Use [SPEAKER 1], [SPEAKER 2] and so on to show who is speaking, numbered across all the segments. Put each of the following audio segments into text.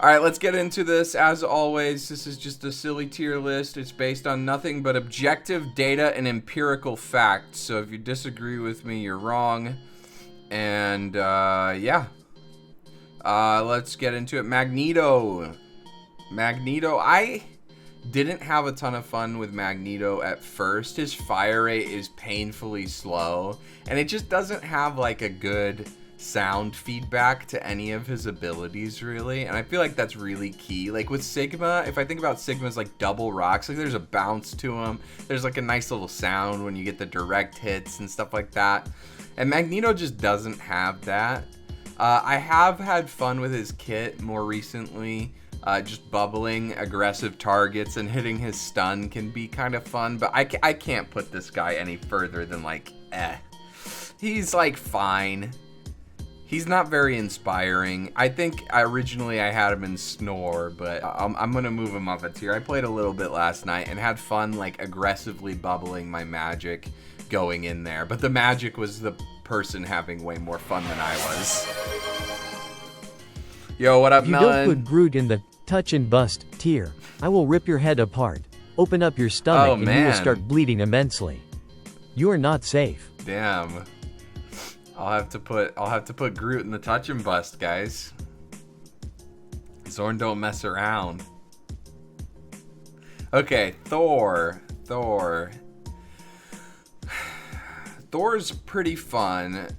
[SPEAKER 1] All right, let's get into this. As always, this is just a silly tier list. It's based on nothing but objective data and empirical facts. So if you disagree with me, you're wrong. And yeah. Let's get into it. Magneto. I didn't have a ton of fun with Magneto at first. His fire rate is painfully slow, and it just doesn't have like a good sound feedback to any of his abilities, really. And I feel like that's really key. Like with Sigma, if I think about Sigma's like double rocks, like there's a bounce to him. There's like a nice little sound when you get the direct hits and stuff like that. And Magneto just doesn't have that. I have had fun with his kit more recently. Just bubbling aggressive targets and hitting his stun can be kind of fun, but I can't put this guy any further than like, He's like fine. He's not very inspiring. I think originally I had him in Snore, but I'm going to move him up a tier. I played a little bit last night and had fun like aggressively bubbling my magic going in there, but the magic was the person having way more fun than I was. Yo, what up, Melon?
[SPEAKER 2] If you don't put Groot in the touch and bust tier, I will rip your head apart, open up your stomach, and you will start bleeding immensely. You are not safe.
[SPEAKER 1] Damn. I'll have to put Groot in the touch and bust, guys. Zorn don't mess around. Okay, Thor. Thor's pretty fun.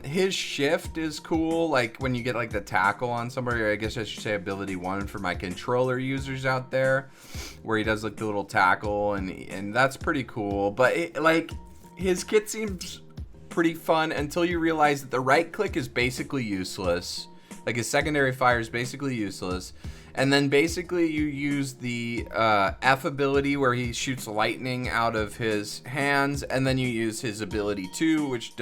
[SPEAKER 1] His shift is cool, like when you get like the tackle on somebody, or I guess I should say ability 1 for my controller users out there, where he does like the little tackle, and that's pretty cool. But like his kit seems pretty fun until you realize that the right click is basically useless. Like his secondary fire is basically useless. And then basically you use the F ability where he shoots lightning out of his hands, and then you use his ability 2, which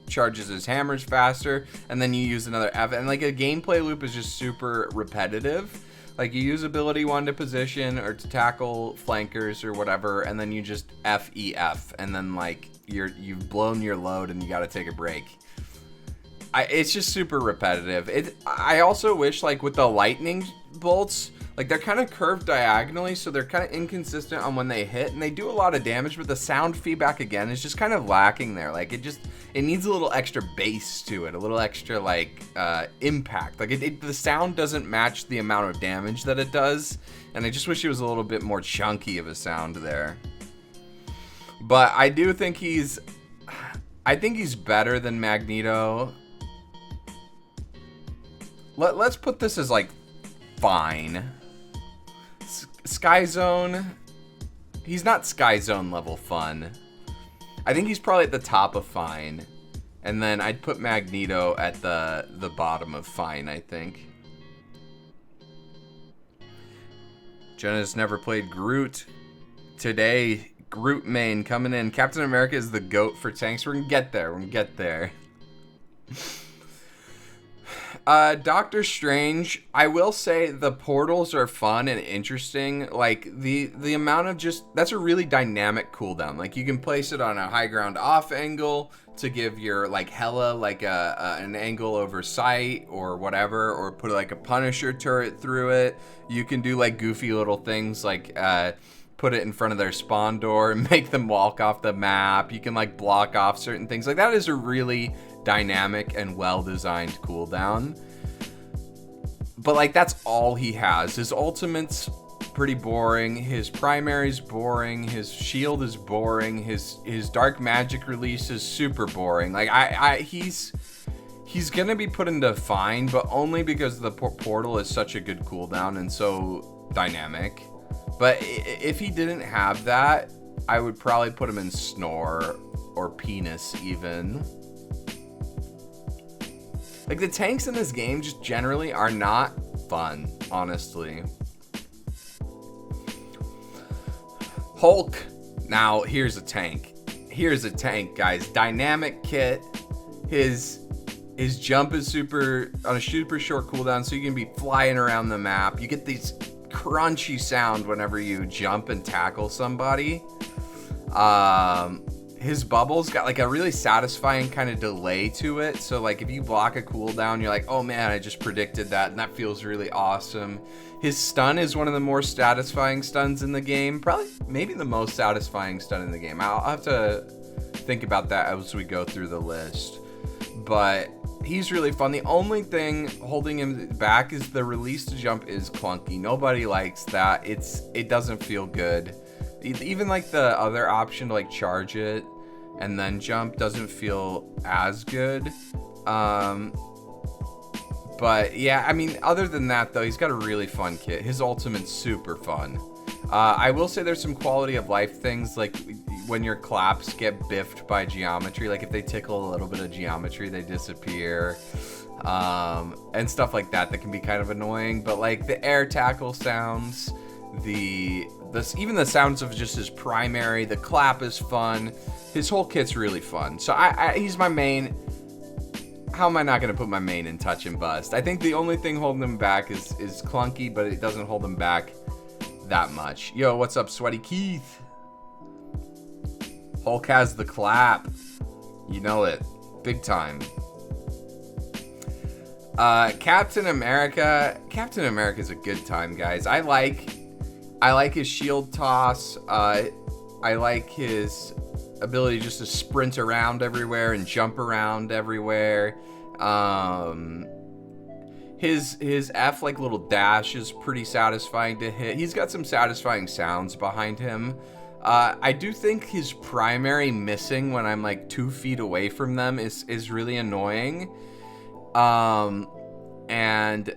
[SPEAKER 1] charges his hammers faster, and then you use another F. And like a gameplay loop is just super repetitive. Like you use ability 1 to position or to tackle flankers or whatever, and then you just F, and then like you've blown your load and you got to take a break. It's just super repetitive. I also wish, like, with the lightning bolts, like, they're kind of curved diagonally, so they're kind of inconsistent on when they hit, and they do a lot of damage, but the sound feedback, again, is just kind of lacking there. Like, it needs a little extra bass to it, a little extra, like, impact. Like, the sound doesn't match the amount of damage that it does, and I just wish it was a little bit more chunky of a sound there. But I do think he's better than Magneto. Let's put this as like fine. Sky Zone, he's not Sky Zone level fun. I think he's probably at the top of fine, and then I'd put Magneto at the bottom of fine, I think. Jonah's never played Groot. Today, Groot main coming in. Captain America is the GOAT for tanks. We're gonna get there. Doctor Strange, I will say the portals are fun and interesting. Like the amount of that's a really dynamic cooldown. Like you can place it on a high ground off angle to give your like Hela like an angle over sight or whatever, or put like a Punisher turret through it. You can do like goofy little things like put it in front of their spawn door and make them walk off the map. You can like block off certain things. Like that is a really dynamic and well-designed cooldown. But like that's all he has. His ultimate's pretty boring. His primary's boring. His shield is boring. His dark magic release is super boring. Like he's gonna be put into fine, but only because the portal is such a good cooldown and so dynamic. But if he didn't have that, I would probably put him in Snore or Penis even. Like, the tanks in this game just generally are not fun, honestly. Hulk. Now, here's a tank. Guys. Dynamic kit. His jump is on a super short cooldown, so you can be flying around the map. You get these crunchy sound whenever you jump and tackle somebody. his bubbles got like a really satisfying kind of delay to it. So like if you block a cooldown, you're like, oh man, I just predicted that, and that feels really awesome. His stun is one of the more satisfying stuns in the game. Probably, maybe the most satisfying stun in the game. I'll have to think about that as we go through the list. But he's really fun. The only thing holding him back is the release to jump is clunky. Nobody likes that. It doesn't feel good. Even like the other option to like charge it and then jump doesn't feel as good. But yeah, I mean, other than that though, he's got a really fun kit. His ultimate's super fun. I will say there's some quality of life things, like when your claps get biffed by geometry, like if they tickle a little bit of geometry, they disappear, and stuff like that can be kind of annoying. But like the air tackle sounds, even the sounds of just his primary, the clap is fun. His whole kit's really fun. So he's my main. How am I not going to put my main in touch and bust? I think the only thing holding him back is clunky, but it doesn't hold him back that much. Yo, what's up, Sweaty Keith? Hulk has the clap. You know it. Big time. Captain America. Captain America's a good time, guys. I like his shield toss. I like his ability just to sprint around everywhere and jump around everywhere. His F like little dash is pretty satisfying to hit. He's got some satisfying sounds behind him. I do think his primary missing when I'm like 2 feet away from them is really annoying. And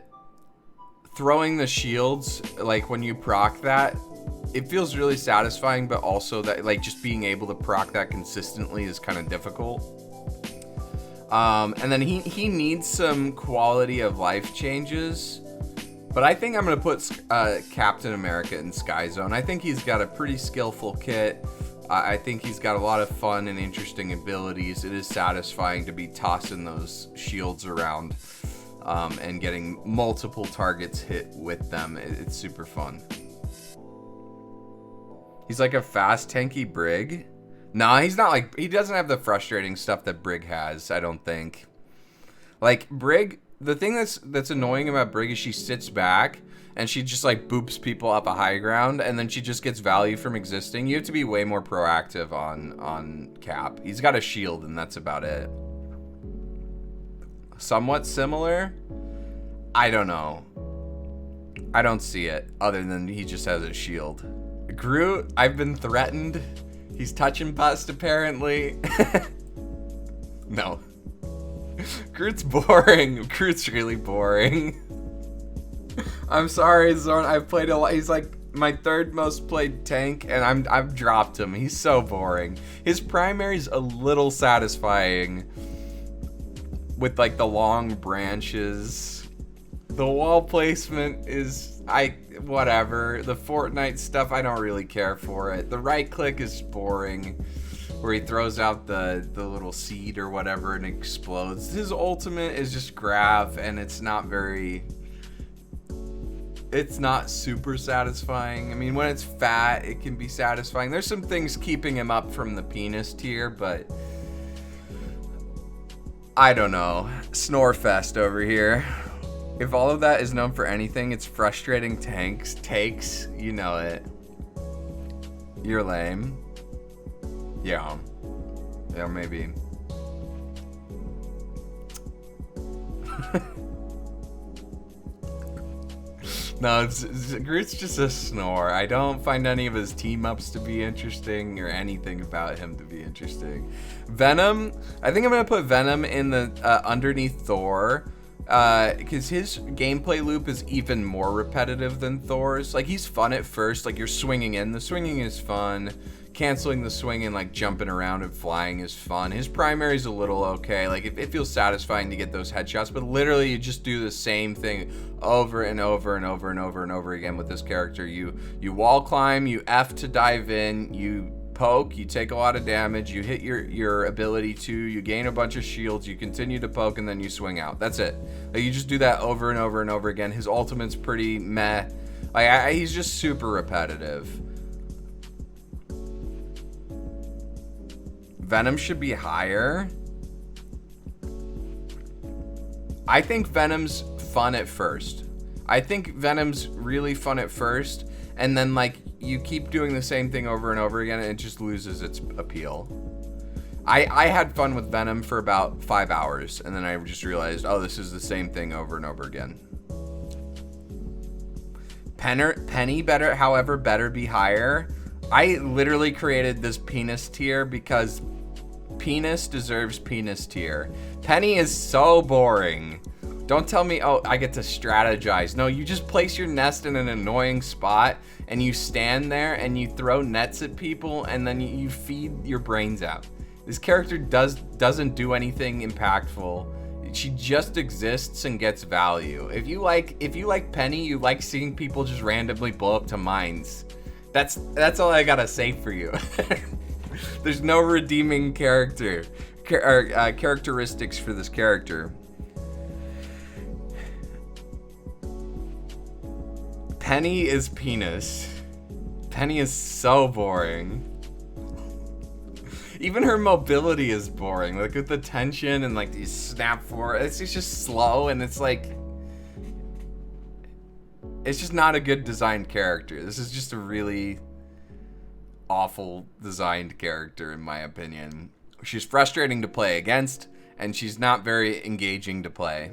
[SPEAKER 1] throwing the shields, like when you proc that, it feels really satisfying, but also that like just being able to proc that consistently is kind of difficult. And then he needs some quality of life changes, but I think I'm gonna put Captain America in Sky Zone. I think he's got a pretty skillful kit. I think he's got a lot of fun and interesting abilities. It is satisfying to be tossing those shields around and getting multiple targets hit with them. It's super fun. He's like a fast, tanky Brig. Nah, he's not like... He doesn't have the frustrating stuff that Brig has, I don't think. Like, Brig... The thing that's annoying about Brig is she sits back and she just, like, boops people up a high ground, and then she just gets value from existing. You have to be way more proactive on Cap. He's got a shield, and that's about it. Somewhat similar? I don't know. I don't see it, other than he just has a shield. Groot, I've been threatened. He's touch and bust, apparently. No. Groot's boring. Groot's really boring. I'm sorry, Zorn. I've played a lot. He's like my third most played tank, and I've dropped him. He's so boring. His primary's a little satisfying with like the long branches. The wall placement is whatever. The Fortnite stuff, I don't really care for it. The right click is boring, where he throws out the little seed or whatever and explodes. His ultimate is just grab, and it's not super satisfying. I mean, when it's fat, it can be satisfying. There's some things keeping him up from the penis tier, but I don't know. Snorefest over here. If all of that is known for anything, it's frustrating takes. You know it. You're lame. Yeah. Yeah, maybe. No, Groot's just a snore. I don't find any of his team-ups to be interesting or anything about him to be interesting. Venom, I think I'm going to put Venom in the underneath Thor. Because his gameplay loop is even more repetitive than Thor's. Like, he's fun at first, like you're swinging in. The swinging is fun. Canceling the swing and like jumping around and flying is fun. His primary's a little okay. Like, it feels satisfying to get those headshots, but literally you just do the same thing over and over and over and over and over again with this character. You wall climb, you F to dive in, you poke, you take a lot of damage, you hit your ability to, you gain a bunch of shields, you continue to poke, and then you swing out. That's it. Like, you just do that over and over and over again. His ultimate's pretty meh. Like, he's just super repetitive. Venom should be higher. I think Venom's fun at first. I think Venom's really fun at first, and then like you keep doing the same thing over and over again, and it just loses its appeal. I had fun with Venom for about 5 hours, and then I just realized, oh, this is the same thing over and over again. Penny better be higher. I literally created this penis tier because penis deserves penis tier. Penny is so boring. Don't tell me, oh, I get to strategize. No, you just place your nest in an annoying spot and you stand there and you throw nets at people and then you feed your brains out. This character doesn't do anything impactful. She just exists and gets value. If you like Penny, you like seeing people just randomly blow up to mines. That's all I gotta say for you. There's no redeeming characteristics for this character. Penny is penis. Penny is so boring. Even her mobility is boring. Like with the tension and like these snap forward, it's just slow and it's like, it's just not a good designed character. This is just a really awful designed character in my opinion. She's frustrating to play against and she's not very engaging to play.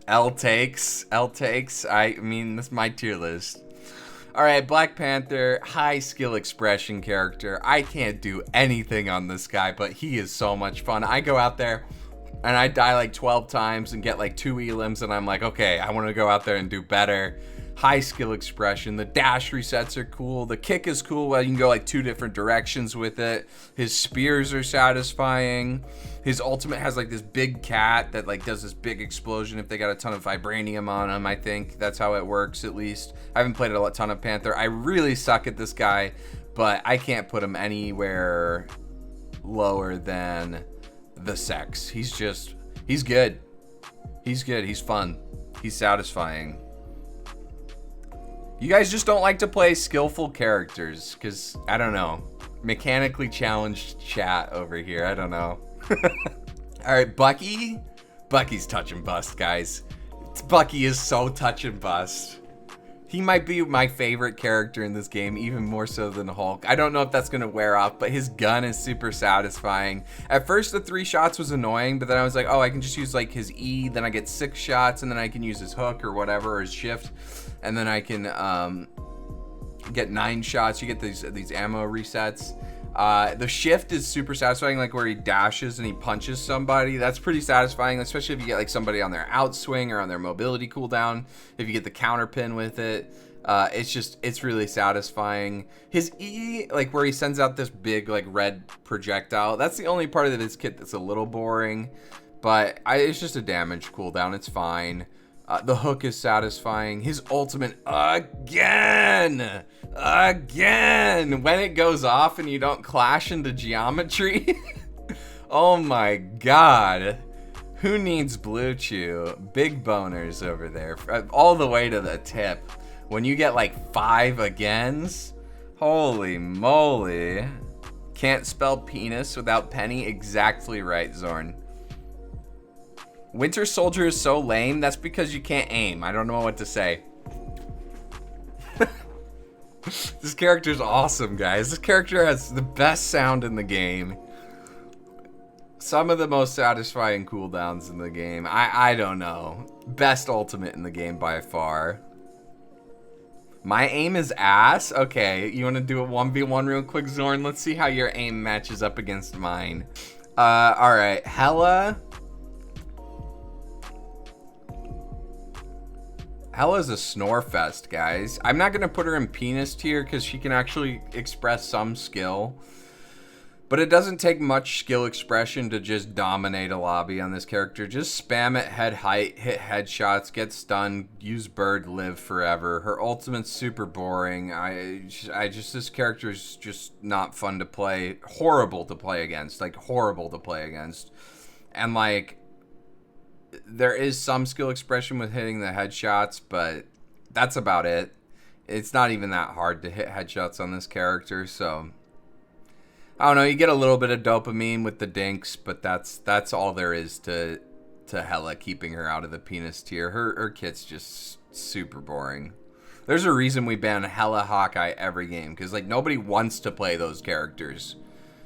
[SPEAKER 1] L takes. I mean, this is my tier list. Alright, Black Panther, high skill expression character. I can't do anything on this guy, but he is so much fun. I go out there and I die like 12 times and get like 2 elims and I'm like, okay, I want to go out there and do better. High skill expression. The dash resets are cool. The kick is cool. Well, you can go like 2 different directions with it. His spears are satisfying. His ultimate has like this big cat that like does this big explosion if they got a ton of vibranium on him. I think that's how it works, at least. I haven't played a ton of Panther. I really suck at this guy, but I can't put him anywhere lower than the sex. He's good. He's fun. He's satisfying. You guys just don't like to play skillful characters, because, I don't know. Mechanically challenged chat over here, I don't know. Alright, Bucky. Bucky's touch and bust, guys. Bucky is so touch and bust. He might be my favorite character in this game, even more so than Hulk. I don't know if that's going to wear off, but his gun is super satisfying. At first, the 3 shots was annoying, but then I was like, oh, I can just use like his E, then I get 6 shots, and then I can use his hook or whatever, or his shift, and then I can get 9 shots. You get these ammo resets. The shift is super satisfying, like where he dashes and he punches somebody. That's pretty satisfying, especially if you get like somebody on their outswing or on their mobility cooldown. If you get the counter pin with it, it's really satisfying. His E, like where he sends out this big like red projectile, that's the only part of his kit that's a little boring, but it's just a damage cooldown. It's fine. The hook is satisfying. His ultimate, again, when it goes off and you don't clash into geometry. Oh my god. Who needs Blue Chew? Big boners over there. All the way to the tip. When you get like 5 agains, holy moly. Can't spell penis without Penny. Exactly right, Zorn. Winter Soldier is so lame. That's because you can't aim. I don't know what to say. This character's awesome, guys. This character has the best sound in the game. Some of the most satisfying cooldowns in the game. I don't know. Best ultimate in the game by far. My aim is ass? Okay, you want to do a 1v1 real quick, Zorn? Let's see how your aim matches up against mine. Alright. Hela. Hela's a snore fest, guys. I'm not going to put her in penis tier because she can actually express some skill. But it doesn't take much skill expression to just dominate a lobby on this character. Just spam it head height, hit headshots, get stunned, use bird, live forever. Her ultimate's super boring. This character is just not fun to play. Horrible to play against. Like, horrible to play against. And, like, there is some skill expression with hitting the headshots, but that's about it. It's not even that hard to hit headshots on this character, so I don't know, you get a little bit of dopamine with the dinks, but that's all there is to Hela keeping her out of the penis tier. Her kit's just super boring. There's a reason we ban Hela, Hawkeye every game, because like nobody wants to play those characters.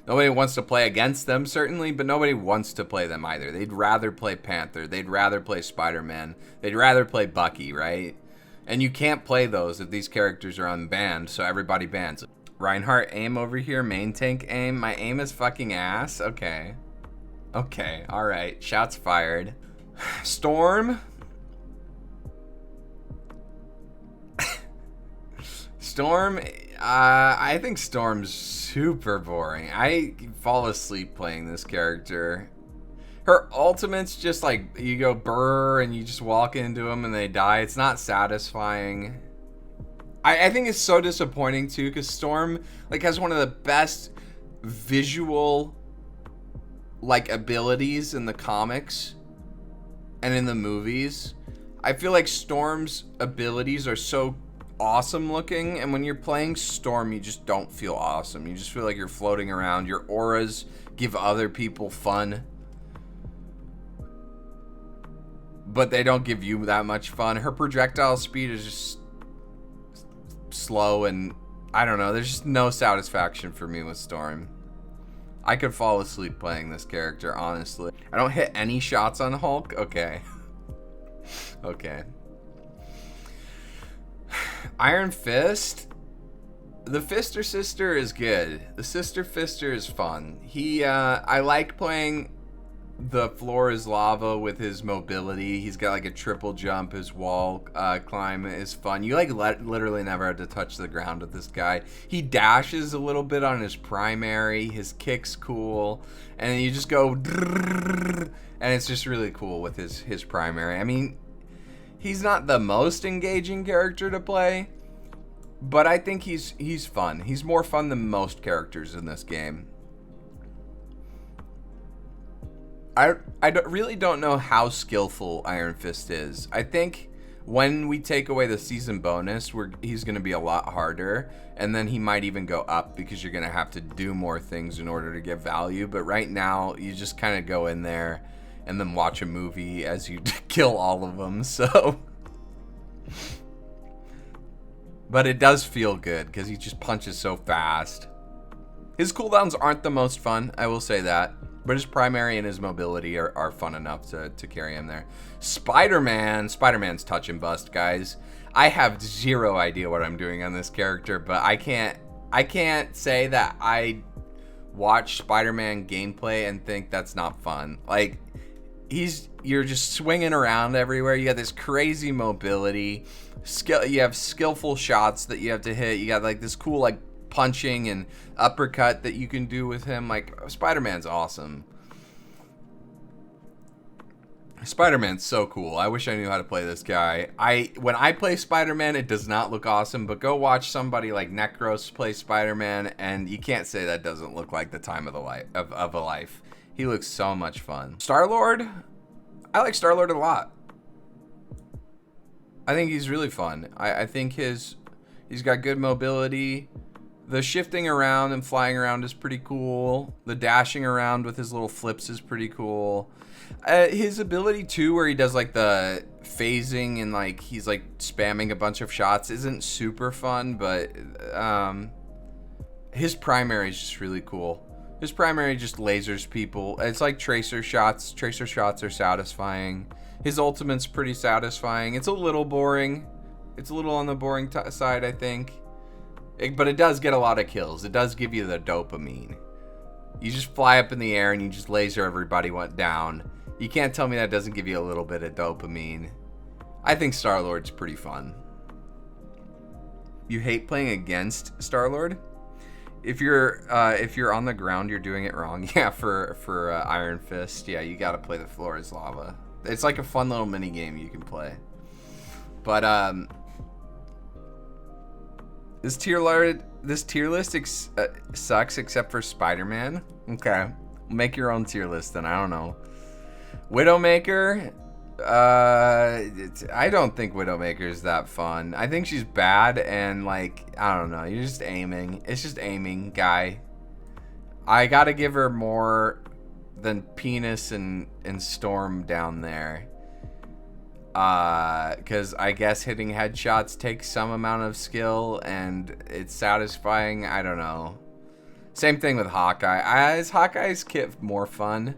[SPEAKER 1] Nobody wants to play against them, certainly, but nobody wants to play them either. They'd rather play Panther. They'd rather play Spider-Man. They'd rather play Bucky, right? And you can't play those if these characters are unbanned, so everybody bans. Reinhardt aim over here, main tank aim. My aim is fucking ass. Okay. Okay, alright. Shots fired. Storm. Storm, I think Storm's super boring. I fall asleep playing this character. Her ultimate's just like, you go brrr and you just walk into them and they die. It's not satisfying. I think it's so disappointing too, because Storm like has one of the best visual like abilities in the comics and in the movies. I feel like Storm's abilities are so awesome looking, and when you're playing Storm you just don't feel awesome. You just feel like you're floating around. Your auras give other people fun, but they don't give you that much fun. Her projectile speed is just slow, and I don't know, there's just no satisfaction for me with Storm. I could fall asleep playing this character, honestly. I don't hit any shots on Hulk. Okay. Okay. Iron Fist. The Fister Sister is good. The Sister Fister is fun. I like playing the floor is lava with his mobility. He's got like a triple jump. His wall climb is fun. You like literally never have to touch the ground with this guy. He dashes a little bit on his primary. His kick's cool. And you just go and it's just really cool with his primary. I mean, he's not the most engaging character to play, but I think he's fun. He's more fun than most characters in this game. I really don't know how skillful Iron Fist is. I think when we take away the season bonus, he's going to be a lot harder, and then he might even go up because you're going to have to do more things in order to get value. But right now, you just kind of go in there and then watch a movie as you kill all of them, so... But it does feel good because he just punches so fast. His cooldowns aren't the most fun, I will say that. But his primary and his mobility are fun enough to carry him there. Spider-Man. Spider-Man's touch and bust, guys. I have zero idea what I'm doing on this character, but I can't say that I watch Spider-Man gameplay and think that's not fun. Like, you're just swinging around everywhere. You got this crazy mobility. You have skillful shots that you have to hit. You got like this cool like punching and uppercut that you can do with him. Like, Spider-Man's awesome. Spider-Man's so cool. I wish I knew how to play this guy. When I play Spider-Man, it does not look awesome, but go watch somebody like Necros play Spider-Man, and you can't say that doesn't look like the time of a life. He looks so much fun. Star-Lord? I like Star-Lord a lot. I think he's really fun. I think he's got good mobility. The shifting around and flying around is pretty cool. The dashing around with his little flips is pretty cool. His ability too, where he does like the phasing and like he's like spamming a bunch of shots, isn't super fun, but his primary is just really cool. His primary just lasers people. It's like tracer shots. Tracer shots are satisfying. His ultimate's pretty satisfying. It's a little boring. It's a little on the boring side, I think. But it does get a lot of kills. It does give you the dopamine. You just fly up in the air and you just laser everybody down. You can't tell me that doesn't give you a little bit of dopamine. I think Star-Lord's pretty fun. You hate playing against Star-Lord? If you're on the ground, you're doing it wrong. Yeah, for Iron Fist, yeah, you gotta play the floor is lava. It's like a fun little mini game you can play. But this tier list sucks except for Spider-Man. Okay, make your own tier list then. I don't know. Widowmaker. I don't think Widowmaker is that fun. I think she's bad and like I don't know. You're just aiming. It's just aiming, guy. I gotta give her more than Penis and Storm down there. Because I guess hitting headshots takes some amount of skill and it's satisfying. I don't know. Same thing with Hawkeye. Is Hawkeye's kit more fun?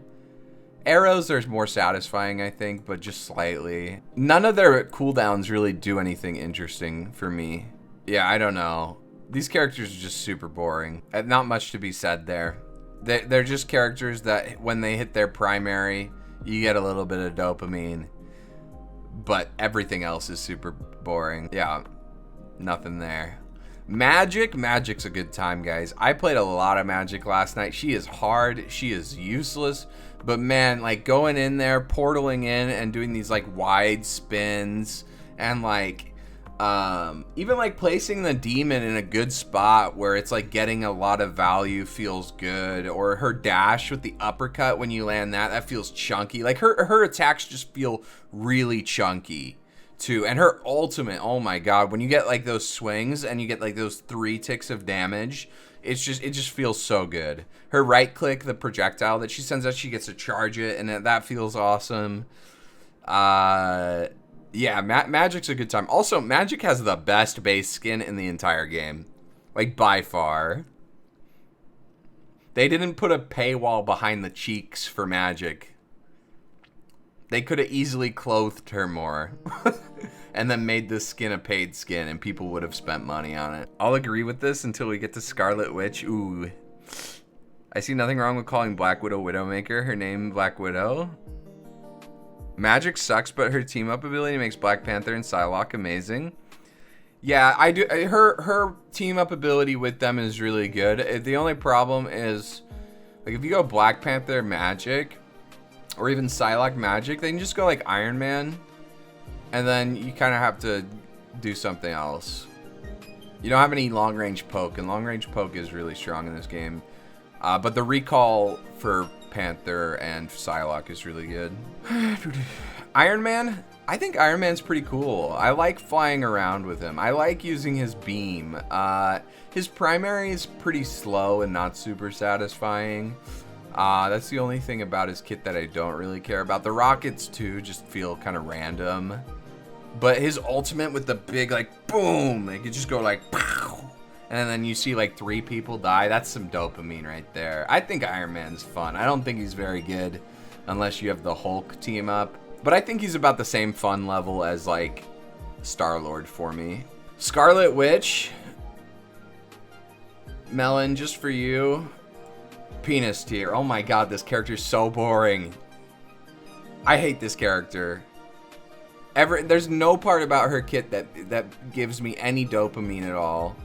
[SPEAKER 1] Arrows are more satisfying, I think, but just slightly. None of their cooldowns really do anything interesting for me. Yeah, I don't know. These characters are just super boring. Not much to be said there. They're just characters that when they hit their primary, you get a little bit of dopamine. But everything else is super boring. Yeah, nothing there. Magic's a good time, guys. I played a lot of Magic last night. She is hard. She is useless. But man, like going in there, portaling in and doing these like wide spins and like even like placing the demon in a good spot where it's like getting a lot of value feels good. Or her dash with the uppercut when you land that feels chunky. Like her attacks just feel really chunky too. And her ultimate, oh my god, when you get like those swings and you get like those 3 ticks of damage, it just feels so good. Her right click, the projectile that she sends out, she gets to charge it, and that feels awesome. Yeah, Magic's a good time. Also, Magic has the best base skin in the entire game, like by far. They didn't put a paywall behind the cheeks for Magic. They could have easily clothed her more and then made this skin a paid skin and people would have spent money on it. I'll agree with this until we get to Scarlet Witch. Ooh. I see nothing wrong with calling Black Widow Widowmaker. Her name Black Widow. Magic sucks, but her team up ability makes Black Panther and Psylock amazing. Yeah, I do. Her team up ability with them is really good. The only problem is, like, if you go Black Panther Magic, or even Psylock Magic, they can just go like Iron Man, and then you kind of have to do something else. You don't have any long range poke, and long range poke is really strong in this game. But the recall for Panther and Psylock is really good. Iron Man? I think Iron Man's pretty cool. I like flying around with him. I like using his beam. His primary is pretty slow and not super satisfying. That's the only thing about his kit that I don't really care about. The rockets too just feel kind of random. But his ultimate with the big like boom, they could just go like pow, and then you see like 3 people die. That's some dopamine right there. I think Iron Man's fun. I don't think he's very good unless you have the Hulk team up. But I think he's about the same fun level as like Star-Lord for me. Scarlet Witch. Melon, just for you. Penis tier. Oh my god, this character's so boring. I hate this character. There's no part about her kit that gives me any dopamine at all.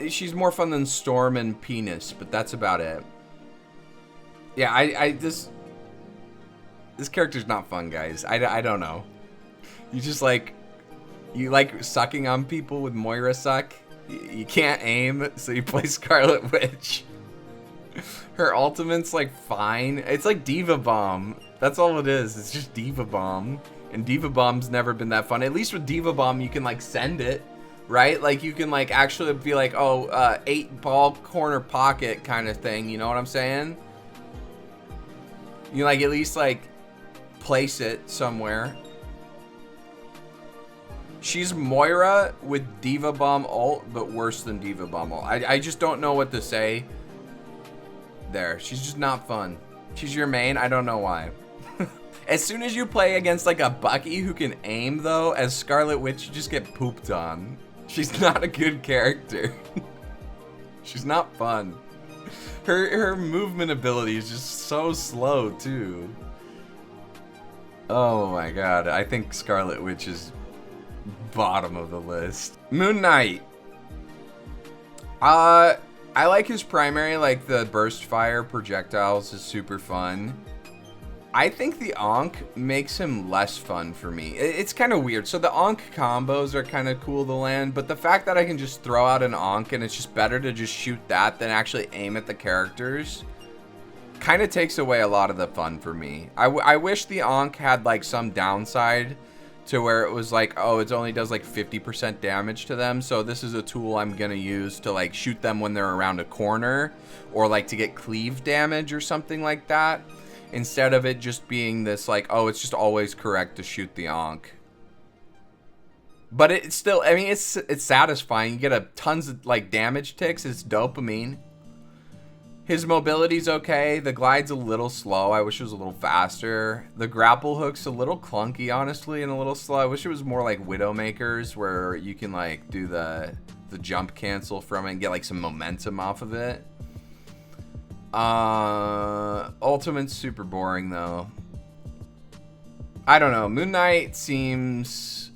[SPEAKER 1] She's more fun than Storm and Penis, but that's about it. Yeah, this character's not fun, guys. I don't know. You just like, you like sucking on people with Moira suck. You can't aim, so you play Scarlet Witch. Her ultimate's like fine. It's like Diva Bomb. That's all it is. It's just Diva Bomb. And Diva Bomb's never been that fun. At least with Diva Bomb, you can like send it, right? Like you can like actually be like, oh, 8-ball corner pocket kind of thing. You know what I'm saying? You like at least like place it somewhere. She's Moira with Diva Bomb ult, but worse than Diva Bomb ult. I just don't know what to say there. She's just not fun. She's your main. I don't know why. As soon as you play against like a Bucky who can aim, though, as Scarlet Witch, you just get pooped on. She's not a good character. She's not fun. Her movement ability is just so slow, too. Oh my god. I think Scarlet Witch is bottom of the list. Moon Knight. I like his primary, like the burst fire projectiles is super fun. I think the Ankh makes him less fun for me. It's kind of weird. So the Ankh combos are kind of cool to land, but the fact that I can just throw out an Ankh and it's just better to just shoot that than actually aim at the characters kind of takes away a lot of the fun for me. I wish the Ankh had like some downside to where it was like, oh, it only does like 50% damage to them. So this is a tool I'm going to use to like shoot them when they're around a corner or like to get cleave damage or something like that. Instead of it just being this like, oh, it's just always correct to shoot the Ankh. But it's still, I mean, it's satisfying. You get a tons of like damage ticks. It's dopamine. His mobility's okay. The glide's a little slow. I wish it was a little faster. The grapple hook's a little clunky, honestly, and a little slow. I wish it was more like Widowmaker's, where you can like do the jump cancel from it and get like some momentum off of it. Ultimate's super boring though. I don't know. Moon Knight seems...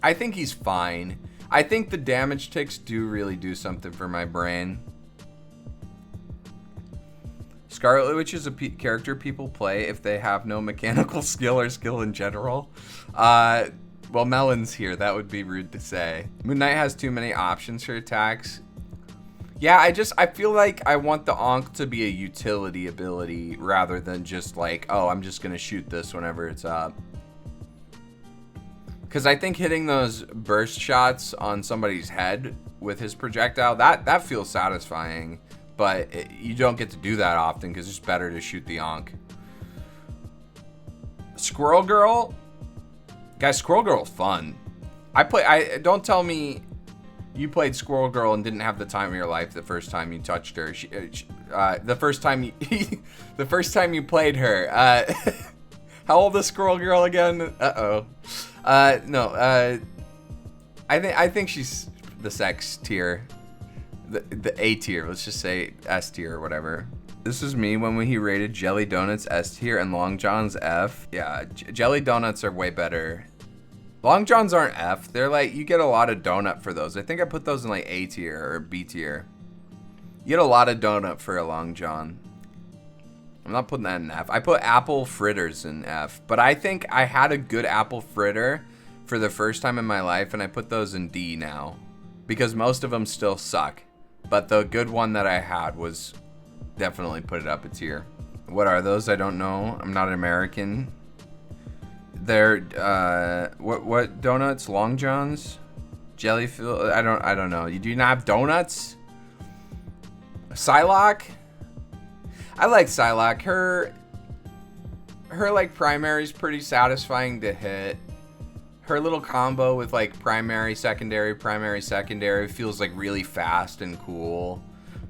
[SPEAKER 1] I think he's fine. I think the damage ticks do really do something for my brain. Scarlet Witch is a character people play if they have no mechanical skill or skill in general. Well, Melon's here. That would be rude to say. Moon Knight has too many options for attacks. Yeah, I feel like I want the Ankh to be a utility ability rather than just like, oh, I'm just going to shoot this whenever it's up. Because I think hitting those burst shots on somebody's head with his projectile, that feels satisfying. But you don't get to do that often because it's better to shoot the Ankh. Squirrel Girl? Guys, Squirrel Girl's fun. Don't tell me you played Squirrel Girl and didn't have the time of your life the first time you touched her. The first time you played her. How old is Squirrel Girl again? No. I think she's the sex tier. The A tier, let's just say S tier or whatever. This is me when he rated Jelly Donuts S tier and Long Johns F. Yeah, Jelly Donuts are way better. Long Johns aren't F. They're like, you get a lot of donut for those. I think I put those in like A tier or B tier. You get a lot of donut for a Long John. I'm not putting that in F. I put apple fritters in F. But I think I had a good apple fritter for the first time in my life, and I put those in D now. Because most of them still suck. But the good one that I had was definitely put it up a tier. What are those? I don't know. I'm not American. They're what donuts? Long Johns? Jelly fill? I don't know. You do not have donuts? Psylock? I like Psylock. Her like primary is pretty satisfying to hit. Her little combo with like primary, secondary feels like really fast and cool.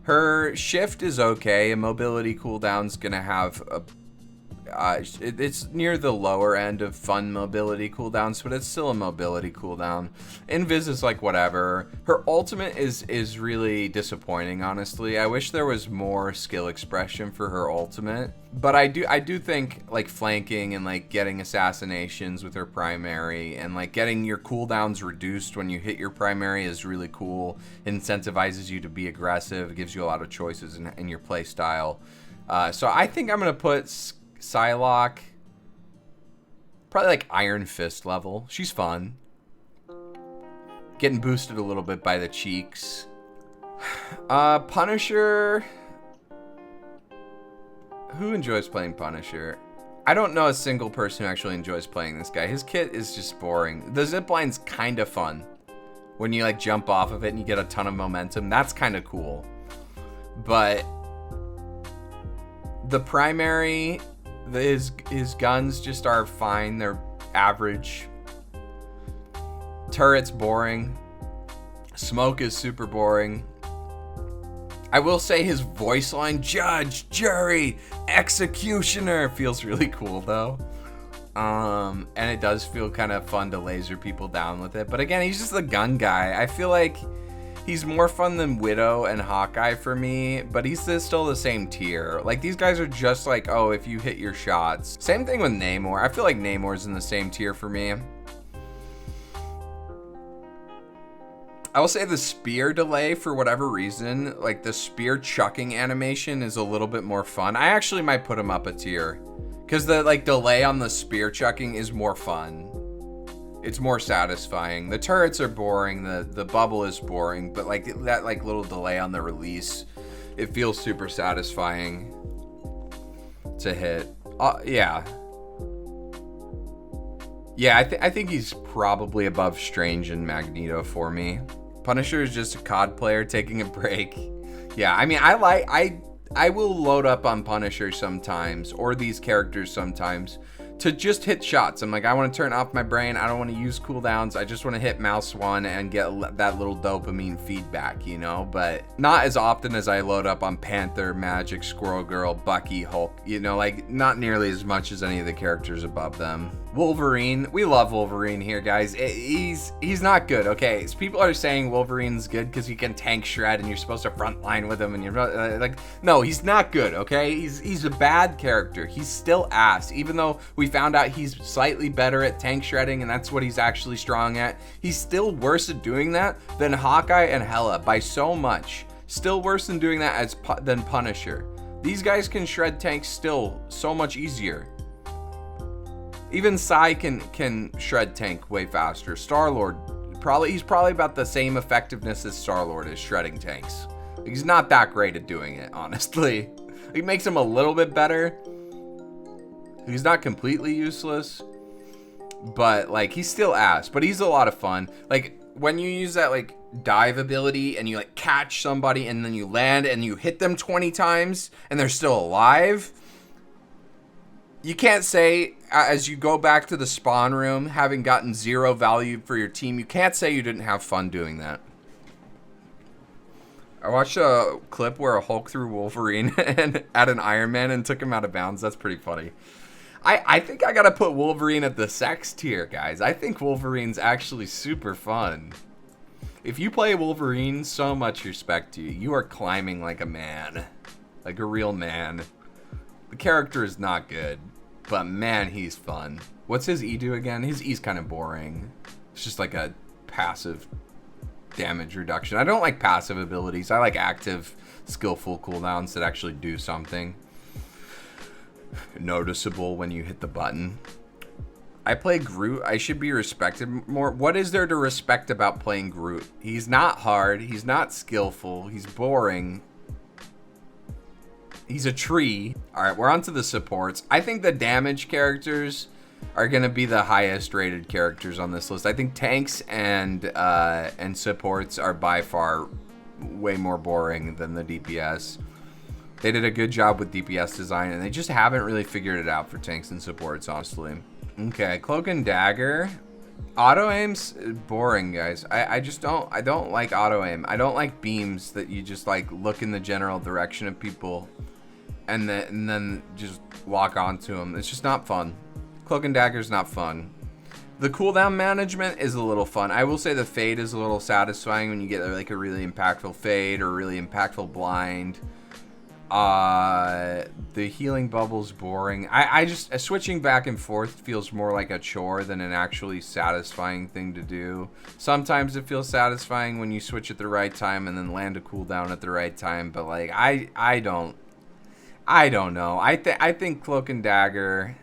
[SPEAKER 1] Her shift is okay. A mobility cooldown's gonna have a... it's near the lower end of fun mobility cooldowns, but it's still a mobility cooldown. Invis is like whatever. Her ultimate is really disappointing, honestly. I wish there was more skill expression for her ultimate. But I do think like flanking and like getting assassinations with her primary and like getting your cooldowns reduced when you hit your primary is really cool. It incentivizes you to be aggressive. It gives you a lot of choices in your play style. So I think I'm gonna put Psylock probably like Iron Fist level. She's fun. Getting boosted a little bit by the cheeks. Punisher. Who enjoys playing Punisher? I don't know a single person who actually enjoys playing this guy. His kit is just boring. The zipline's kind of fun. When you like jump off of it and you get a ton of momentum, that's kind of cool. But the primary, his guns just are fine. They're average. Turret's boring. Smoke is super boring. I will say his voice line, judge, jury, executioner, feels really cool though. And it does feel kind of fun to laser people down with it. But again, he's just the gun guy. I feel like he's more fun than Widow and Hawkeye for me, but he's still the same tier. Like, these guys are just like, oh, if you hit your shots. Same thing with Neymar. I feel like Neymar's in the same tier for me. I will say the spear delay, for whatever reason, like the spear chucking animation is a little bit more fun. I actually might put him up a tier because the like delay on the spear chucking is more fun. It's more satisfying. The turrets are boring. The bubble is boring, but like that like little delay on the release, it feels super satisfying to hit. Yeah. Yeah, I think he's probably above Strange and Magneto for me. Punisher is just a COD player taking a break. Yeah, I mean, I will load up on Punisher sometimes, or these characters sometimes, to just hit shots. I'm like, I want to turn off my brain. I don't want to use cooldowns. I just want to hit mouse 1 and get that little dopamine feedback, you know? But not as often as I load up on Panther, Magic, Squirrel Girl, Bucky, Hulk, you know, like not nearly as much as any of the characters above them. Wolverine, we love Wolverine here, guys. He's not good, okay? So people are saying Wolverine's good because he can tank shred and you're supposed to frontline with him and you're like, no, he's not good, okay? He's a bad character. He's still ass, even though we found out he's slightly better at tank shredding and that's what he's actually strong at. He's still worse at doing that than Hawkeye and Hela by so much. Still worse than doing that than Punisher. These guys can shred tanks still so much easier. Even Psy can shred tank way faster. Star-Lord, he's probably about the same effectiveness as Star-Lord is shredding tanks. He's not that great at doing it, honestly. It makes him a little bit better. He's not completely useless, but like he's still ass, but he's a lot of fun. Like when you use that like dive ability and you like catch somebody and then you land and you hit them 20 times and they're still alive. You can't say, as you go back to the spawn room, having gotten 0 value for your team, you can't say you didn't have fun doing that. I watched a clip where a Hulk threw Wolverine at an Iron Man and took him out of bounds. That's pretty funny. I think I gotta put Wolverine at the sex tier, guys. I think Wolverine's actually super fun. If you play Wolverine, so much respect to you. You are climbing like a man. Like a real man. The character is not good, but man, he's fun. What's his E do again? His E's kind of boring. It's just like a passive damage reduction. I don't like passive abilities. I like active, skillful cooldowns that actually do something noticeable when you hit the button. I play Groot. I should be respected more. What is there to respect about playing Groot? He's not hard. He's not skillful. He's boring. He's a tree. All right, we're on to the supports. I think the damage characters are going to be the highest rated characters on this list. I think tanks and supports are by far way more boring than the DPS. They did a good job with DPS design, and they just haven't really figured it out for tanks and supports, honestly. Okay, Cloak and Dagger. Auto aim's boring, guys. I don't like auto aim. I don't like beams that you just like look in the general direction of people and then just walk onto them. It's just not fun. Cloak and Dagger's not fun. The cooldown management is a little fun. I will say the fade is a little satisfying when you get like a really impactful fade or really impactful blind. The healing bubble's boring. I just switching back and forth feels more like a chore than an actually satisfying thing to do. Sometimes it feels satisfying when you switch at the right time and then land a cooldown at the right time, but like I don't know. I think Cloak and Dagger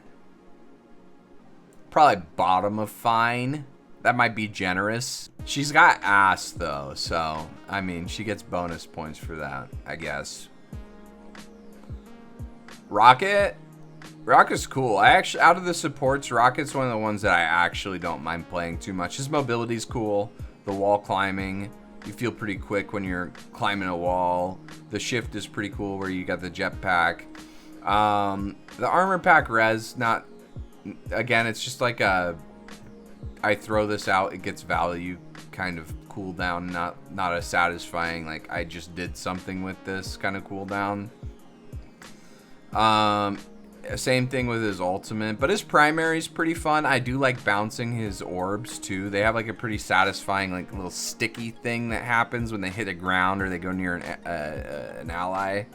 [SPEAKER 1] probably bottom of fine. That might be generous. She's got ass though, so I mean she gets bonus points for that, I guess. Rocket's cool. I actually, out of the supports, Rocket's one of the ones that I actually don't mind playing too much. His mobility's cool. The wall climbing, you feel pretty quick when you're climbing a wall. The shift is pretty cool where you got the jetpack. The armor pack res, not, again, it's just like a, I throw this out, it gets value kind of cooldown, not a satisfying, like I just did something with this kind of cooldown. Same thing with his ultimate, but his primary is pretty fun. I do like bouncing his orbs too. They have like a pretty satisfying like little sticky thing that happens when they hit a ground or they go near an ally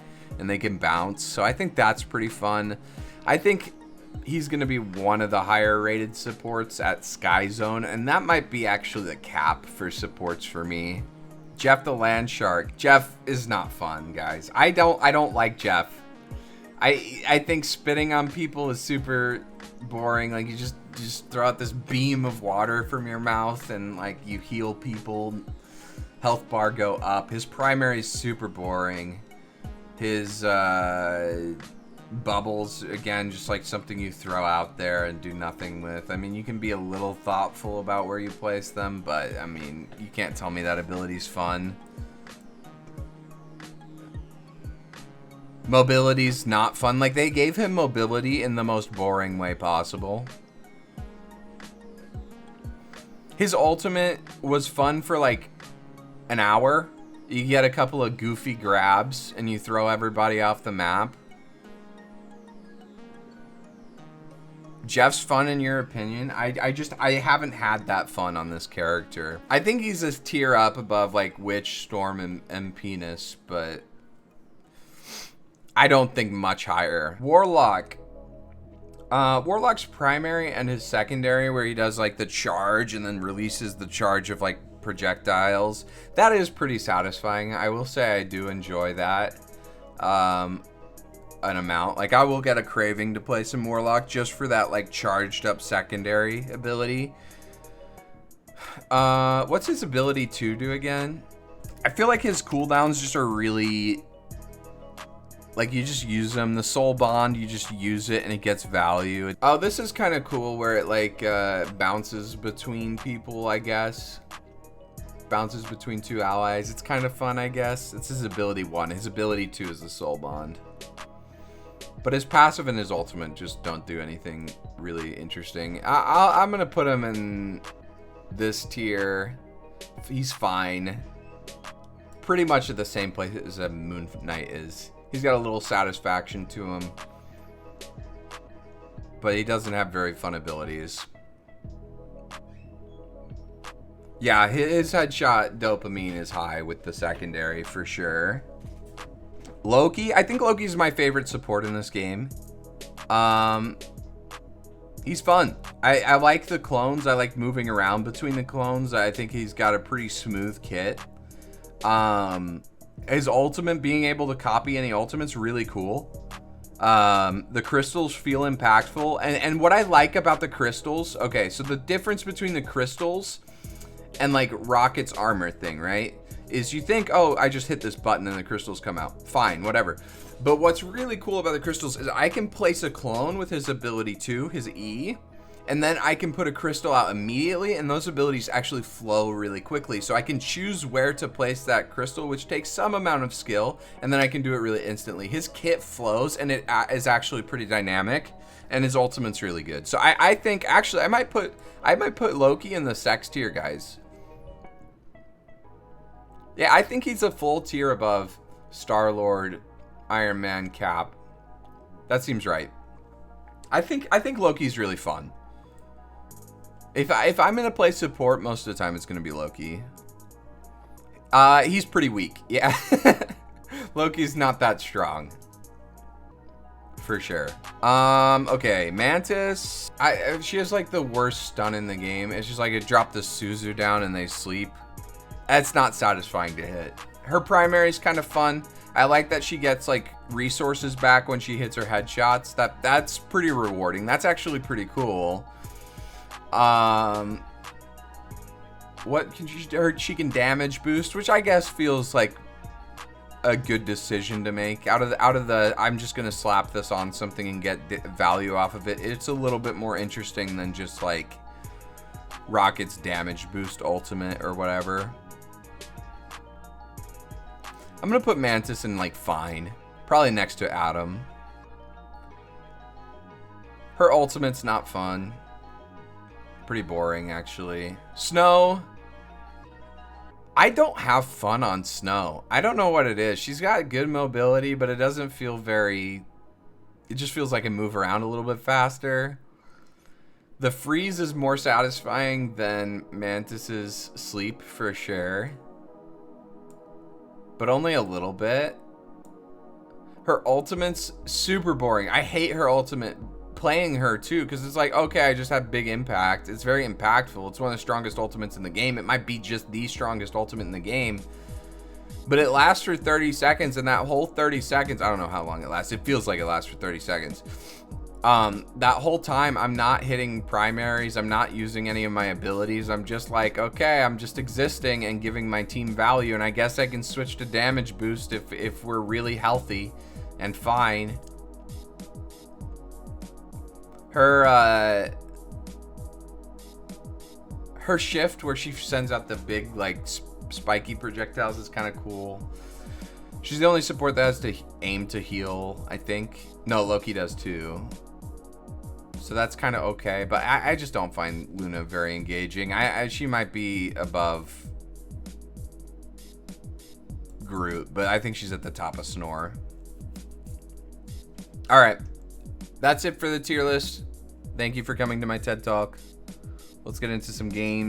[SPEAKER 1] and they can bounce. So I think that's pretty fun. I think he's going to be one of the higher rated supports at Sky Zone, and that might be actually the cap for supports for me. Jeff the Land Shark. Jeff is not fun, guys. I don't like Jeff. I think spitting on people is super boring. Like you just throw out this beam of water from your mouth and like you heal people. Health bar go up. His primary is super boring. His Bubbles, again, just like something you throw out there and do nothing with. I mean, you can be a little thoughtful about where you place them, but I mean, you can't tell me that ability's fun. Mobility's not fun. Like, they gave him mobility in the most boring way possible. His ultimate was fun for like an hour. You get a couple of goofy grabs and you throw everybody off the map. Jeff's fun in your opinion? I haven't had that fun on this character. I think he's a tier up above like Witch, Storm, and Penis, but I don't think much higher. Warlock. Warlock's primary and his secondary, where he does like the charge and then releases the charge of like projectiles, that is pretty satisfying. I will say I do enjoy that an amount. Like, I will get a craving to play some Warlock just for that like charged up secondary ability. What's his ability 2 do again? I feel like his cooldowns just are really, like, you just use them. The soul bond, you just use it and it gets value. Oh, this is kind of cool where it like bounces between people, I guess. Bounces between two allies. It's kind of fun, I guess. It's his ability 1. His ability 2 is the soul bond. But his passive and his ultimate just don't do anything really interesting. I'm going to put him in this tier. He's fine. Pretty much at the same place as a Moon Knight is. He's got a little satisfaction to him, but he doesn't have very fun abilities. Yeah, his headshot dopamine is high with the secondary for sure. Loki, I think Loki's my favorite support in this game. He's fun. I like the clones. I like moving around between the clones. I think he's got a pretty smooth kit. His ultimate, being able to copy any ultimate's really cool. The crystals feel impactful. And what I like about the crystals, okay, so the difference between the crystals and like Rocket's armor thing, right, is you think, oh, I just hit this button and the crystals come out. Fine, whatever. But what's really cool about the crystals is I can place a clone with his ability 2, his E, and then I can put a crystal out immediately, and those abilities actually flow really quickly. So I can choose where to place that crystal, which takes some amount of skill, and then I can do it really instantly. His kit flows, and it is actually pretty dynamic, and his ultimate's really good. So I think, actually, I might put Loki in the sex tier, guys. Yeah, I think he's a full tier above Star-Lord, Iron Man, Cap. That seems right. I think Loki's really fun. If I'm gonna play support, most of the time it's gonna be Loki. He's pretty weak. Yeah. Loki's not that strong. For sure. Okay, Mantis. She has like the worst stun in the game. It's just like it dropped the Suzu down and they sleep. That's not satisfying to hit. Her primary is kind of fun. I like that she gets like resources back when she hits her headshots. That's pretty rewarding. That's actually pretty cool. What can she can damage boost, which I guess feels like a good decision to make. Out of the I'm just gonna slap this on something and get value off of it. It's a little bit more interesting than just like Rocket's damage boost ultimate or whatever. I'm gonna put Mantis in like fine, probably next to Adam. Her ultimate's not fun. Pretty boring, actually. Snow. I don't have fun on Snow. I don't know what it is. She's got good mobility, but it doesn't feel very... It just feels like I move around a little bit faster. The freeze is more satisfying than Mantis's sleep, for sure. But only a little bit. Her ultimate's super boring. I hate her ultimate. Playing her too, because it's like, okay, I just have big impact. It's very impactful. It's one of the strongest ultimates in the game. It might be just the strongest ultimate in the game, but it lasts for 30 seconds, and that whole 30 seconds, I don't know how long it lasts. It feels like it lasts for 30 seconds. That whole time, I'm not hitting primaries. I'm not using any of my abilities. I'm just like, okay, I'm just existing and giving my team value, and I guess I can switch to damage boost if we're really healthy and fine. Her shift where she sends out the big like spiky projectiles is kind of cool. She's the only support that has to aim to heal, I think. No, Loki does too. So that's kind of okay, but I just don't find Luna very engaging. She might be above Groot, but I think she's at the top of Snore. All right, that's it for the tier list. Thank you for coming to my TED Talk. Let's get into some games.